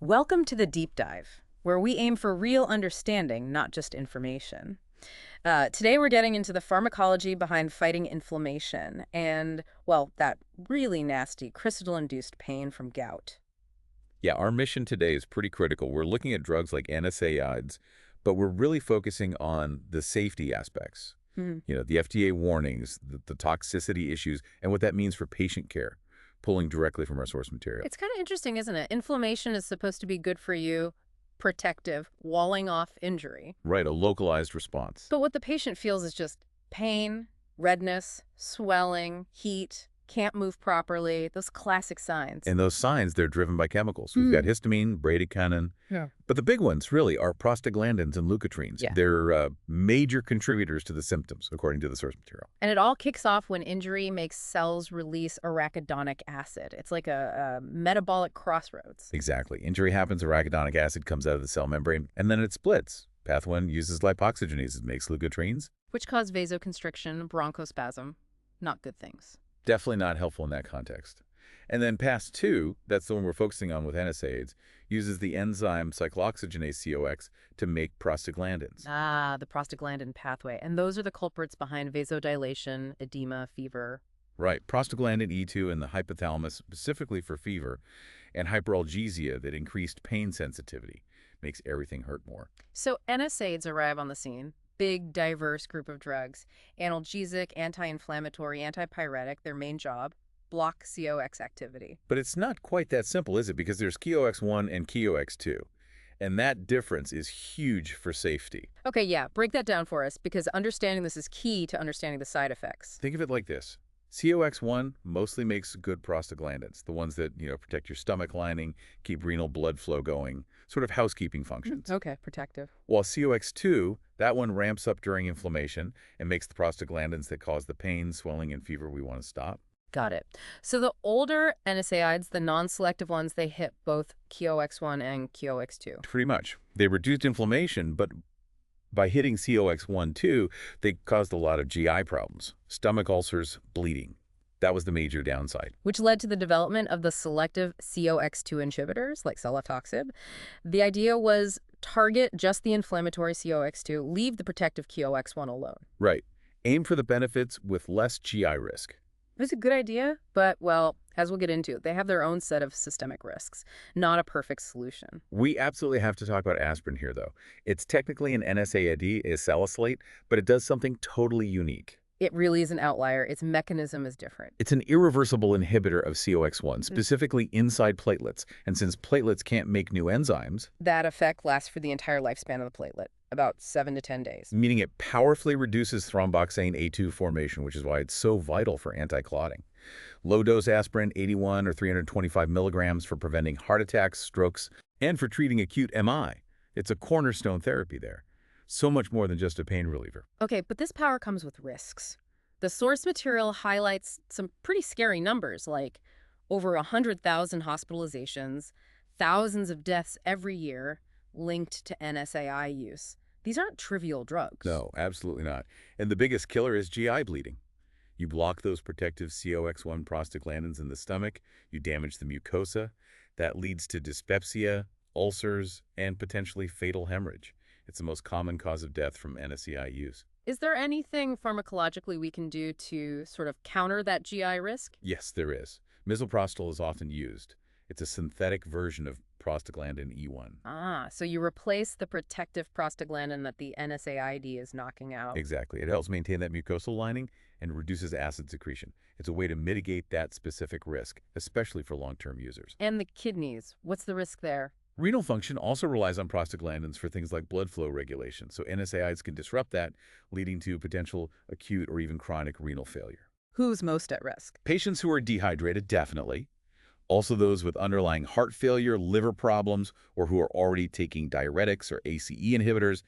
Welcome to the Deep Dive, where we aim for real understanding, not just information. Today we're getting into the pharmacology behind fighting inflammation and, well, that really nasty crystal-induced pain from gout. Yeah, our mission today is pretty critical. We're looking at drugs like NSAIDs, but we're really focusing on the safety aspects. Hmm. The FDA warnings, the toxicity issues, and what that means for patient care, pulling directly from our source material. It's kind of interesting, isn't it? Inflammation is supposed to be good for you, protective, walling off injury. Right, a localized response. But what the patient feels is just pain, redness, swelling, heat, can't move properly, those classic signs. And those signs, they're driven by chemicals. We've got histamine, bradykinin. Yeah. But the big ones, really, are prostaglandins and leukotrienes. Yeah. They're major contributors to the symptoms, according to the source material. And it all kicks off when injury makes cells release arachidonic acid. It's like a metabolic crossroads. Exactly. Injury happens, arachidonic acid comes out of the cell membrane, and then it splits. Path 1 uses lipoxygenase. It makes leukotrienes. Which cause vasoconstriction, bronchospasm. Not good things. Definitely not helpful in that context. And then path 2, that's the one we're focusing on with NSAIDs, uses the enzyme cyclooxygenase COX to make prostaglandins. Ah, the prostaglandin pathway. And those are the culprits behind vasodilation, edema, fever. Right. Prostaglandin E2 in the hypothalamus, specifically for fever, and hyperalgesia that increased pain sensitivity, makes everything hurt more. So NSAIDs arrive on the scene. Big, diverse group of drugs. Analgesic, anti-inflammatory, antipyretic, their main job, block COX activity. But it's not quite that simple, is it? Because there's COX-1 and COX-2. And that difference is huge for safety. Okay, yeah, break that down for us, because understanding this is key to understanding the side effects. Think of it like this. COX-1 mostly makes good prostaglandins, the ones that, protect your stomach lining, keep renal blood flow going, sort of housekeeping functions. Okay, protective. While COX-2, that one ramps up during inflammation and makes the prostaglandins that cause the pain, swelling, and fever we want to stop. Got it. So the older NSAIDs, the non-selective ones, they hit both COX-1 and COX-2. Pretty much. They reduced inflammation, but by hitting COX-1 too, they caused a lot of GI problems, stomach ulcers, bleeding. That was the major downside. Which led to the development of the selective COX-2 inhibitors, like selatoxib. The idea was target just the inflammatory COX-2, leave the protective COX-1 alone. Right. Aim for the benefits with less GI risk. It was a good idea, but, well, as we'll get into, they have their own set of systemic risks, not a perfect solution. We absolutely have to talk about aspirin here, though. It's technically an NSAID, a salicylate, but it does something totally unique. It really is an outlier. Its mechanism is different. It's an irreversible inhibitor of COX-1, specifically inside platelets. And since platelets can't make new enzymes, That effect lasts for the entire lifespan of the platelet, about 7 to 10 days. meaning it powerfully reduces thromboxane A2 formation, which is why it's so vital for anti-clotting. Low-dose aspirin, 81 or 325 milligrams for preventing heart attacks, strokes, and for treating acute MI. It's a cornerstone therapy there. So much more than just a pain reliever. Okay, but this power comes with risks. The source material highlights some pretty scary numbers, like over 100,000 hospitalizations, thousands of deaths every year linked to NSAI use. These aren't trivial drugs. No, absolutely not. And the biggest killer is GI bleeding. You block those protective COX-1 prostaglandins in the stomach, you damage the mucosa. That leads to dyspepsia, ulcers, and potentially fatal hemorrhage. It's the most common cause of death from NSAI use. Is there anything pharmacologically we can do to sort of counter that GI risk? Yes, there is. Misoprostol is often used. It's a synthetic version of prostaglandin E1. Ah, so you replace the protective prostaglandin that the NSAID is knocking out. Exactly. It helps maintain that mucosal lining and reduces acid secretion. It's a way to mitigate that specific risk, especially for long-term users. And the kidneys, what's the risk there? Renal function also relies on prostaglandins for things like blood flow regulation, so NSAIDs can disrupt that, leading to potential acute or even chronic renal failure. Who's most at risk? Patients who are dehydrated, definitely. Also those with underlying heart failure, liver problems, or who are already taking diuretics or ACE inhibitors.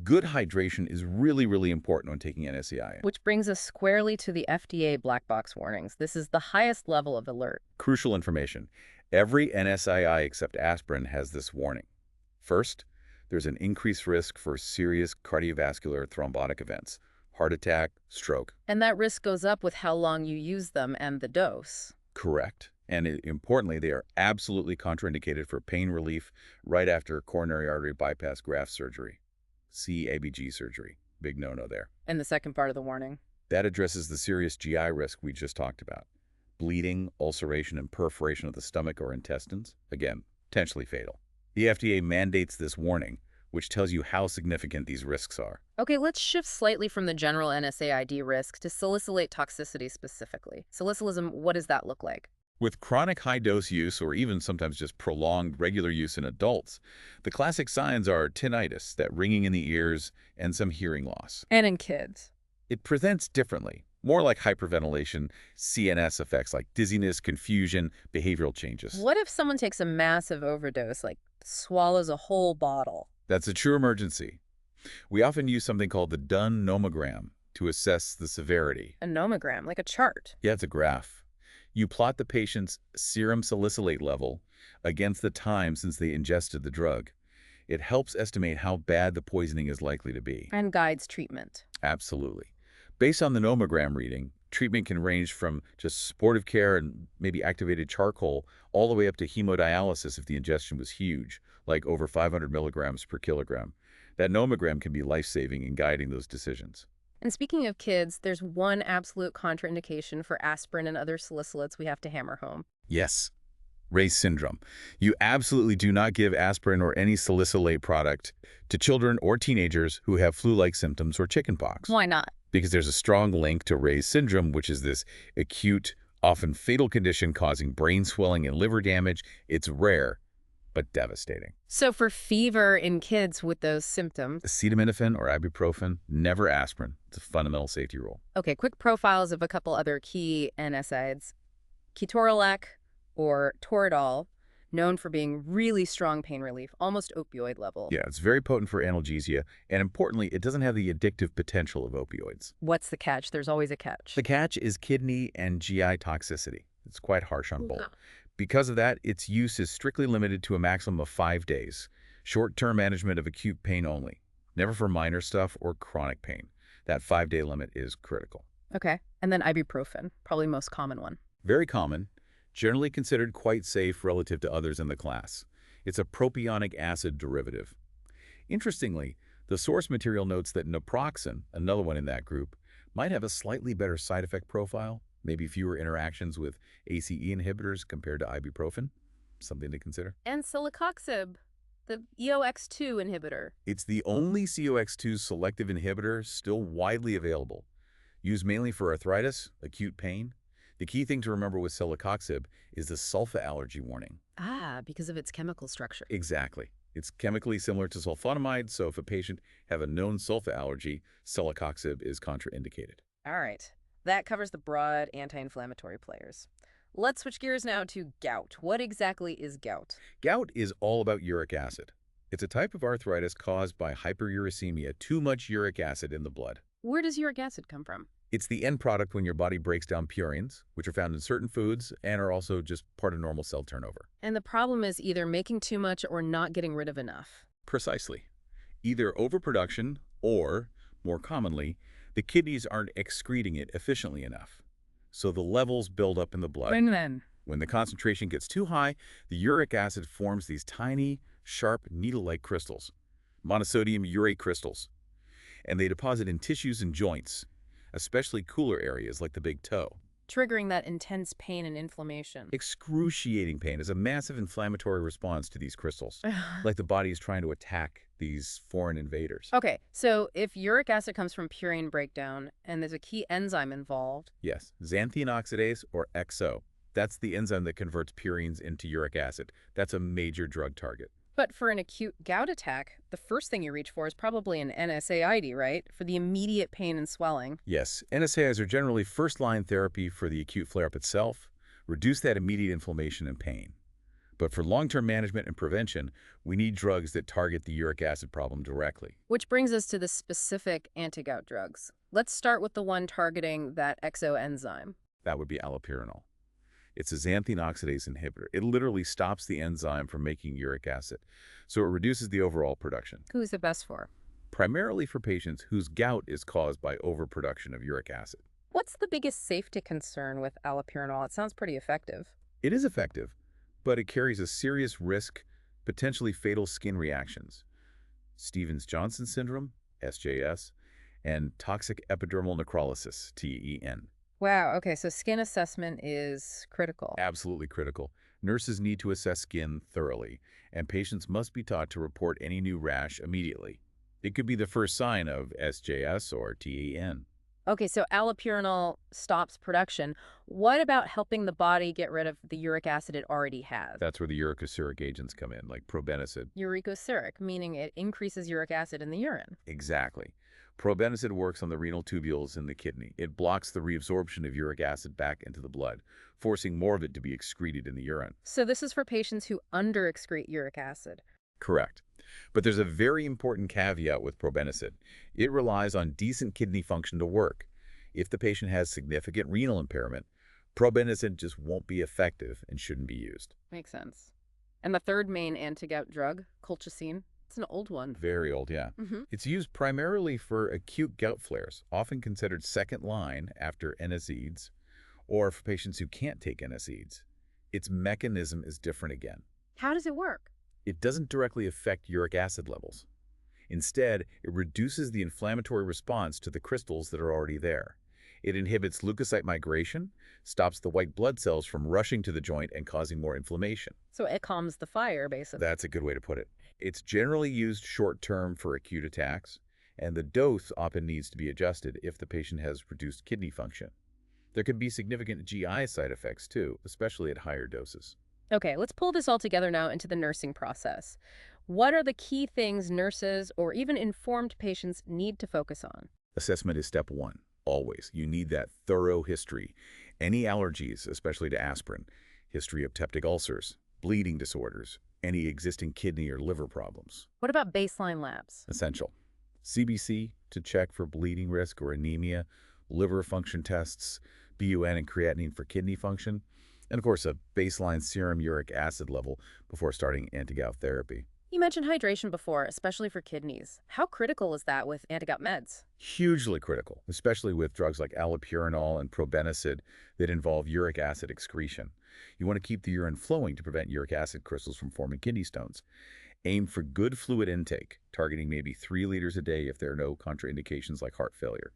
Good hydration is really, really important when taking NSAI. Which brings us squarely to the FDA black box warnings. This is the highest level of alert. Crucial information. Every NSAI except aspirin has this warning. First, there's an increased risk for serious cardiovascular thrombotic events, heart attack, stroke. And that risk goes up with how long you use them and the dose. Correct. And importantly, they are absolutely contraindicated for pain relief right after coronary artery bypass graft surgery. See ABG surgery. Big no-no there. And the second part of the warning. That addresses the serious GI risk we just talked about. Bleeding, ulceration, and perforation of the stomach or intestines. Again, potentially fatal. The FDA mandates this warning, which tells you how significant these risks are. Okay, let's shift slightly from the general NSAID risk to salicylate toxicity specifically. Salicylism, what does that look like? With chronic high-dose use, or even sometimes just prolonged regular use in adults, the classic signs are tinnitus, that ringing in the ears, and some hearing loss. And in kids. It presents differently, more like hyperventilation, CNS effects like dizziness, confusion, behavioral changes. What if someone takes a massive overdose, like swallows a whole bottle? That's a true emergency. We often use something called the Dunn nomogram to assess the severity. A nomogram, like a chart. Yeah, it's a graph. You plot the patient's serum salicylate level against the time since they ingested the drug. It helps estimate how bad the poisoning is likely to be. And guides treatment. Absolutely. Based on the nomogram reading, treatment can range from just supportive care and maybe activated charcoal all the way up to hemodialysis if the ingestion was huge, like over 500 milligrams per kilogram. That nomogram can be life-saving in guiding those decisions. And speaking of kids, there's one absolute contraindication for aspirin and other salicylates we have to hammer home. Yes, Ray's syndrome. You absolutely do not give aspirin or any salicylate product to children or teenagers who have flu-like symptoms or chickenpox. Why not? Because there's a strong link to Ray's syndrome, which is this acute, often fatal condition causing brain swelling and liver damage. It's rare, but devastating. So for fever in kids with those symptoms. Acetaminophen or ibuprofen, never aspirin. It's a fundamental safety rule. Okay, quick profiles of a couple other key NSAIDs. Ketorolac or Toradol, known for being really strong pain relief, almost opioid level. Yeah, it's very potent for analgesia, and importantly, it doesn't have the addictive potential of opioids. What's the catch? There's always a catch. The catch is kidney and GI toxicity. It's quite harsh on both. Because of that, its use is strictly limited to a maximum of 5 days. Short-term management of acute pain only. Never for minor stuff or chronic pain. That 5-day limit is critical. Okay, and then ibuprofen, probably most common one. Very common, generally considered quite safe relative to others in the class. It's a propionic acid derivative. Interestingly, the source material notes that naproxen, another one in that group, might have a slightly better side effect profile, maybe fewer interactions with ACE inhibitors compared to ibuprofen. Something to consider. And celecoxib, the EOX2 inhibitor. It's the only COX2 selective inhibitor still widely available, used mainly for arthritis, acute pain. The key thing to remember with celecoxib is the sulfa allergy warning. Ah, because of its chemical structure. Exactly. It's chemically similar to sulfonamide, so if a patient have a known sulfa allergy, celecoxib is contraindicated. All right. That covers the broad anti-inflammatory players. Let's switch gears now to gout. What exactly is gout? Gout is all about uric acid. It's a type of arthritis caused by hyperuricemia, too much uric acid in the blood. Where does uric acid come from? It's the end product when your body breaks down purines, which are found in certain foods and are also just part of normal cell turnover. And the problem is either making too much or not getting rid of enough. Precisely. Either overproduction or, more commonly, the kidneys aren't excreting it efficiently enough. So the levels build up in the blood. When the concentration gets too high, the uric acid forms these tiny, sharp, needle-like crystals, monosodium urate crystals, and they deposit in tissues and joints, especially cooler areas like the big toe. Triggering that intense pain and inflammation. Excruciating pain is a massive inflammatory response to these crystals, like the body is trying to attack these foreign invaders. Okay, so if uric acid comes from purine breakdown and there's a key enzyme involved. Yes, xanthine oxidase, or XO. That's the enzyme that converts purines into uric acid. That's a major drug target. But for an acute gout attack, the first thing you reach for is probably an NSAID, right? For the immediate pain and swelling. Yes, NSAIDs are generally first-line therapy for the acute flare-up itself, reduce that immediate inflammation and pain. But for long-term management and prevention, we need drugs that target the uric acid problem directly. Which brings us to the specific anti-gout drugs. Let's start with the one targeting that XO enzyme. That would be allopurinol. It's a xanthine oxidase inhibitor. It literally stops the enzyme from making uric acid, so it reduces the overall production. Who's it best for? Primarily for patients whose gout is caused by overproduction of uric acid. What's the biggest safety concern with allopurinol? It sounds pretty effective. It is effective, but it carries a serious risk, potentially fatal skin reactions. Stevens-Johnson syndrome, SJS, and toxic epidermal necrolysis, TEN. Wow, okay, so skin assessment is critical. Absolutely critical. Nurses need to assess skin thoroughly, and patients must be taught to report any new rash immediately. It could be the first sign of SJS or TEN. Okay, so allopurinol stops production. What about helping the body get rid of the uric acid it already has? That's where the uricosuric agents come in, like probenecid. Uricosuric, meaning it increases uric acid in the urine. Exactly. Probenecid works on the renal tubules in the kidney. It blocks the reabsorption of uric acid back into the blood, forcing more of it to be excreted in the urine. So this is for patients who underexcrete uric acid. Correct. But there's a very important caveat with probenecid. It relies on decent kidney function to work. If the patient has significant renal impairment, probenecid just won't be effective and shouldn't be used. Makes sense. And the third main antigout drug, colchicine, it's an old one. Very old, yeah. Mm-hmm. It's used primarily for acute gout flares, often considered second line after NSAIDs, or for patients who can't take NSAIDs. Its mechanism is different again. How does it work? It doesn't directly affect uric acid levels. Instead, it reduces the inflammatory response to the crystals that are already there. It inhibits leukocyte migration, stops the white blood cells from rushing to the joint and causing more inflammation. So it calms the fire, basically. That's a good way to put it. It's generally used short-term for acute attacks, and the dose often needs to be adjusted if the patient has reduced kidney function. There can be significant GI side effects too, especially at higher doses. Okay, let's pull this all together now into the nursing process. What are the key things nurses or even informed patients need to focus on? Assessment is step one, always. You need that thorough history. Any allergies, especially to aspirin, history of peptic ulcers, bleeding disorders, any existing kidney or liver problems. What about baseline labs? Essential. CBC to check for bleeding risk or anemia, liver function tests, BUN and creatinine for kidney function, and of course a baseline serum uric acid level before starting anti-gout therapy. You mentioned hydration before, especially for kidneys. How critical is that with anti-gout meds? Hugely critical, especially with drugs like allopurinol and probenecid that involve uric acid excretion. You want to keep the urine flowing to prevent uric acid crystals from forming kidney stones. Aim for good fluid intake, targeting maybe 3 liters a day if there are no contraindications like heart failure.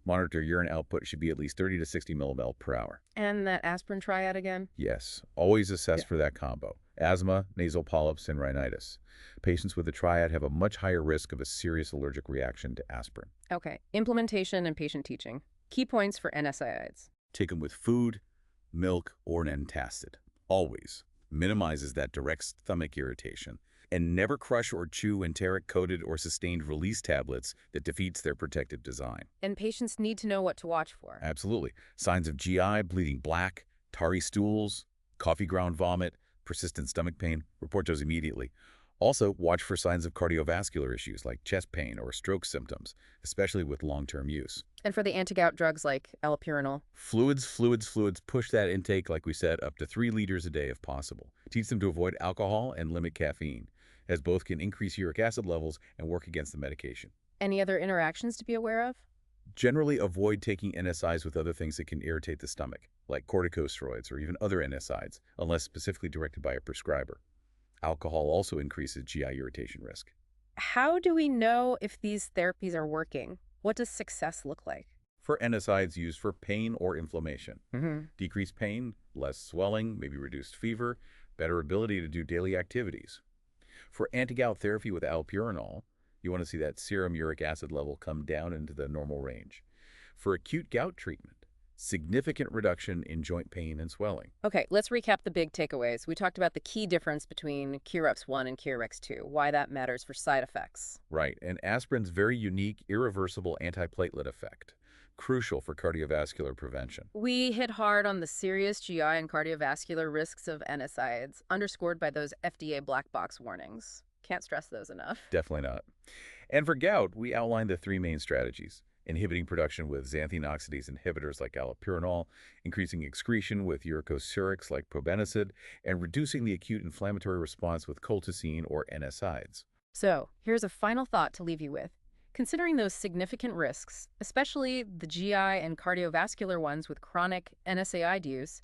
Monitor urine output should be at least 30 to 60 millimol per hour. And that aspirin triad again? Yes, always assess for that combo. Asthma, nasal polyps, and rhinitis. Patients with the triad have a much higher risk of a serious allergic reaction to aspirin. Okay, implementation and patient teaching. Key points for NSAIDs. Take them with food, milk, or an antacid. Always. Minimizes that direct stomach irritation. And never crush or chew enteric-coated or sustained-release tablets that defeats their protective design. And patients need to know what to watch for. Absolutely. Signs of GI, bleeding black, tarry stools, coffee ground vomit, persistent stomach pain, report those immediately. Also, watch for signs of cardiovascular issues like chest pain or stroke symptoms, especially with long-term use. And for the anti-gout drugs like allopurinol? Fluids. Push that intake, like we said, up to 3 liters a day if possible. Teach them to avoid alcohol and limit caffeine, as both can increase uric acid levels and work against the medication. Any other interactions to be aware of? Generally avoid taking NSAIDs with other things that can irritate the stomach, like corticosteroids or even other NSAIDs, unless specifically directed by a prescriber. Alcohol also increases GI irritation risk. How do we know if these therapies are working? What does success look like? For NSAIDs used for pain or inflammation. Mm-hmm. Decreased pain, less swelling, maybe reduced fever, better ability to do daily activities. For anti-gout therapy with allopurinol, you want to see that serum uric acid level come down into the normal range. For acute gout treatment, significant reduction in joint pain and swelling. Okay, let's recap the big takeaways. We talked about the key difference between Curex-1 and Curex-2, why that matters for side effects. Right, and aspirin's very unique, irreversible antiplatelet effect, crucial for cardiovascular prevention. We hit hard on the serious GI and cardiovascular risks of NSAIDs, underscored by those FDA black box warnings. Can't stress those enough. Definitely not. And for gout, we outlined the 3 main strategies. Inhibiting production with xanthine oxidase inhibitors like allopurinol, increasing excretion with uricosurics like probenecid, and reducing the acute inflammatory response with colchicine or NSAIDs. So, here's a final thought to leave you with. Considering those significant risks, especially the GI and cardiovascular ones with chronic NSAID use,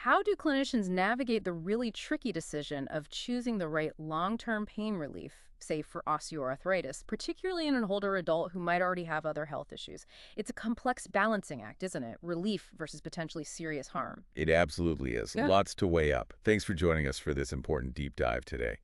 How do clinicians navigate the really tricky decision of choosing the right long-term pain relief, say for osteoarthritis, particularly in an older adult who might already have other health issues? It's a complex balancing act, isn't it? Relief versus potentially serious harm. It absolutely is. Yeah. Lots to weigh up. Thanks for joining us for this important deep dive today.